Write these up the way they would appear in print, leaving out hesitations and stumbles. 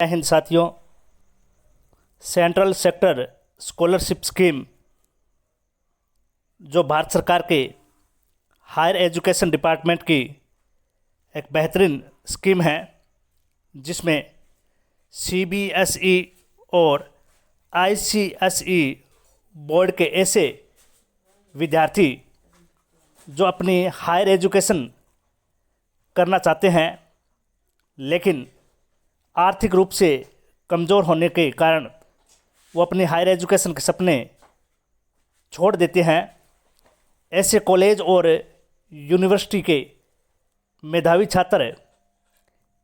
जय हिंद साथियों। Central sector scholarship scheme जो भारत सरकार के हायर एजुकेशन डिपार्टमेंट की एक बेहतरीन स्कीम है, जिसमें सीबीएसई और आईसीएसई बोर्ड के ऐसे विद्यार्थी जो अपनी हायर एजुकेशन करना चाहते हैं लेकिन आर्थिक रूप से कमज़ोर होने के कारण वो अपनी हायर एजुकेशन के सपने छोड़ देते हैं, ऐसे कॉलेज और यूनिवर्सिटी के मेधावी छात्र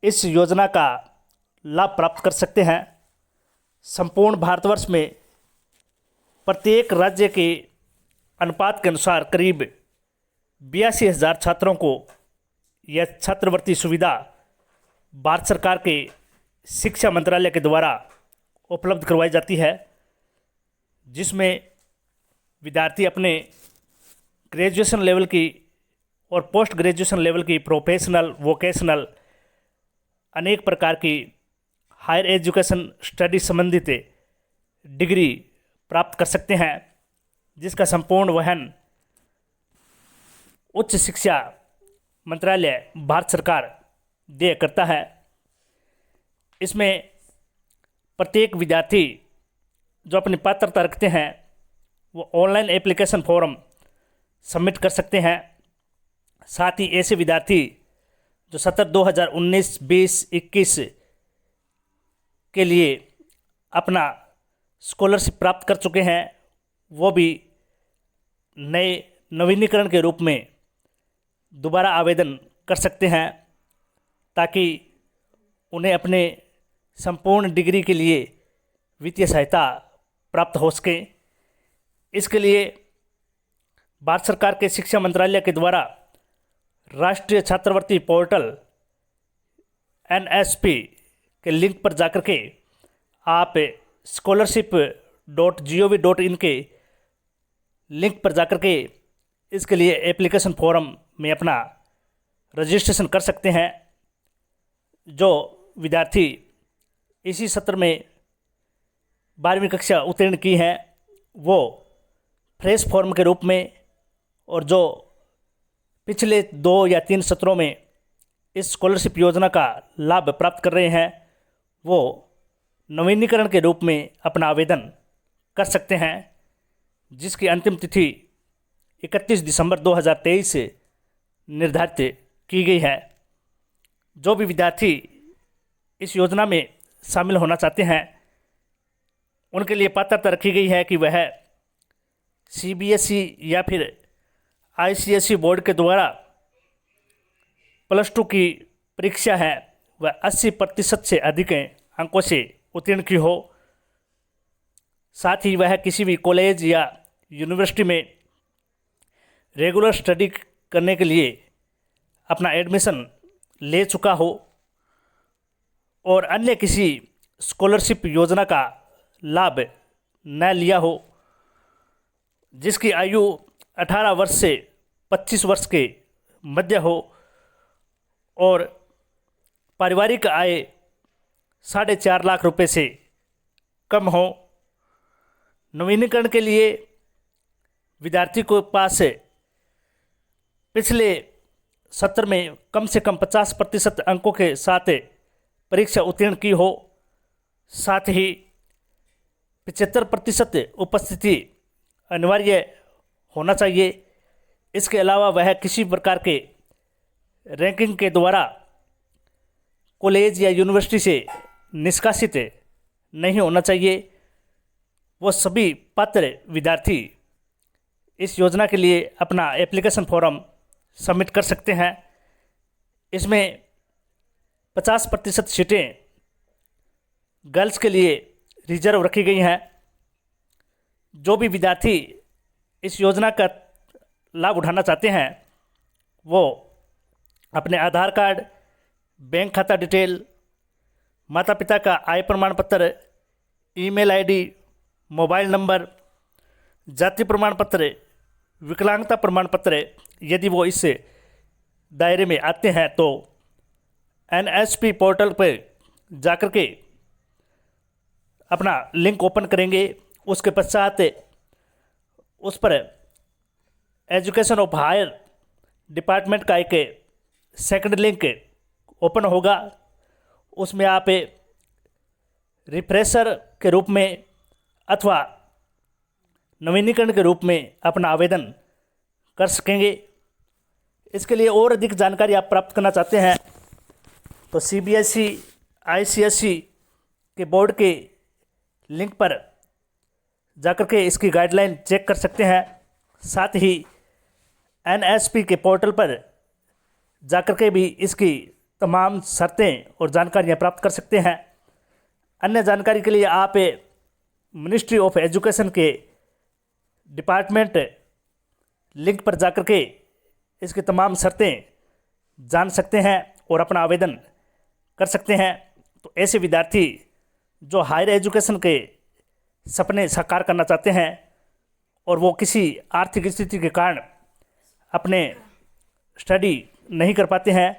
इस योजना का लाभ प्राप्त कर सकते हैं। संपूर्ण भारतवर्ष में प्रत्येक राज्य के अनुपात के अनुसार करीब 82,000 छात्रों को यह छात्रवृत्ति सुविधा भारत सरकार के शिक्षा मंत्रालय के द्वारा उपलब्ध करवाई जाती है, जिसमें विद्यार्थी अपने ग्रेजुएशन लेवल की और पोस्ट ग्रेजुएशन लेवल की प्रोफेशनल, वोकेशनल अनेक प्रकार की हायर एजुकेशन स्टडी संबंधित डिग्री प्राप्त कर सकते हैं, जिसका संपूर्ण वहन उच्च शिक्षा मंत्रालय भारत सरकार देय करता है। इसमें प्रत्येक विद्यार्थी जो अपनी पात्रता रखते हैं वो ऑनलाइन एप्लीकेशन फॉर्म सबमिट कर सकते हैं। साथ ही ऐसे विद्यार्थी जो सत्र 2019, 20, 21 के लिए अपना स्कॉलरशिप प्राप्त कर चुके हैं, वो भी नए नवीनीकरण के रूप में दोबारा आवेदन कर सकते हैं, ताकि उन्हें अपने संपूर्ण डिग्री के लिए वित्तीय सहायता प्राप्त हो सके। इसके लिए भारत सरकार के शिक्षा मंत्रालय के द्वारा राष्ट्रीय छात्रवृत्ति पोर्टल NSP के लिंक पर जाकर के आप scholarship.gov.in के लिंक पर जाकर के इसके लिए एप्लीकेशन फॉर्म में अपना रजिस्ट्रेशन कर सकते हैं। जो विद्यार्थी इसी सत्र में 12वीं कक्षा उत्तीर्ण की हैं, वो फ्रेश फॉर्म के रूप में, और जो पिछले 2 या 3 सत्रों में इस स्कॉलरशिप योजना का लाभ प्राप्त कर रहे हैं, वो नवीनीकरण के रूप में अपना आवेदन कर सकते हैं, जिसकी अंतिम तिथि 31 दिसंबर 2023 से निर्धारित की गई है। जो भी विद्यार्थी इस योजना में शामिल होना चाहते हैं, उनके लिए पात्रता रखी गई है कि वह CBSE या फिर ICSE बोर्ड के द्वारा +2 की परीक्षा है वह 80% से अधिक अंकों से उत्तीर्ण की हो। साथ ही वह किसी भी कॉलेज या यूनिवर्सिटी में रेगुलर स्टडी करने के लिए अपना एडमिशन ले चुका हो और अन्य किसी स्कॉलरशिप योजना का लाभ न लिया हो, जिसकी आयु 18 वर्ष से 25 वर्ष के मध्य हो और पारिवारिक आय 4.5 लाख रुपए से कम हो। नवीनीकरण के लिए विद्यार्थी को पास पिछले सत्र में कम से कम 50% अंकों के साथ परीक्षा उत्तीर्ण की हो। साथ ही 75% उपस्थिति अनिवार्य होना चाहिए। इसके अलावा वह किसी प्रकार के रैंकिंग के द्वारा कॉलेज या यूनिवर्सिटी से निष्कासित नहीं होना चाहिए। वो सभी पात्र विद्यार्थी इस योजना के लिए अपना एप्लीकेशन फॉर्म सबमिट कर सकते हैं। इसमें 50% सीटें गर्ल्स के लिए रिजर्व रखी गई हैं। जो भी विद्यार्थी इस योजना का लाभ उठाना चाहते हैं, वो अपने आधार कार्ड, बैंक खाता डिटेल, माता पिता का आय प्रमाण पत्र, ईमेल आईडी, मोबाइल नंबर, जाति प्रमाण पत्र, विकलांगता प्रमाण पत्र, यदि वो इस दायरे में आते हैं तो NSP पोर्टल पर जाकर के अपना लिंक ओपन करेंगे, उसके पश्चात उस पर एजुकेशन ऑफ हायर डिपार्टमेंट का एक सेकंड लिंक ओपन होगा। उसमें आप रिफ्रेशर के रूप में अथवा नवीनीकरण के रूप में अपना आवेदन कर सकेंगे। इसके लिए और अधिक जानकारी आप प्राप्त करना चाहते हैं तो CBSE ICSE के बोर्ड के लिंक पर जाकर के इसकी गाइडलाइन चेक कर सकते हैं। साथ ही NSP के पोर्टल पर जाकर के भी इसकी तमाम शर्तें और जानकारियां प्राप्त कर सकते हैं। अन्य जानकारी के लिए आप मिनिस्ट्री ऑफ एजुकेशन के डिपार्टमेंट लिंक पर जाकर के इसकी तमाम शर्तें जान सकते हैं और अपना आवेदन कर सकते हैं। तो ऐसे विद्यार्थी जो हायर एजुकेशन के सपने साकार करना चाहते हैं और वो किसी आर्थिक स्थिति के कारण अपने स्टडी नहीं कर पाते हैं,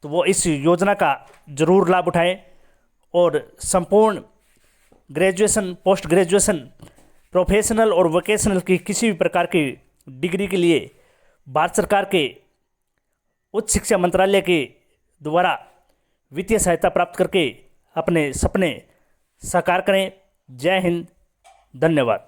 तो वो इस योजना का ज़रूर लाभ उठाएं और संपूर्ण ग्रेजुएशन, पोस्ट ग्रेजुएशन, प्रोफेशनल और वोकेशनल की किसी भी प्रकार की डिग्री के लिए भारत सरकार के उच्च शिक्षा मंत्रालय के द्वारा वित्तीय सहायता प्राप्त करके अपने सपने साकार करें। जय हिंद, धन्यवाद।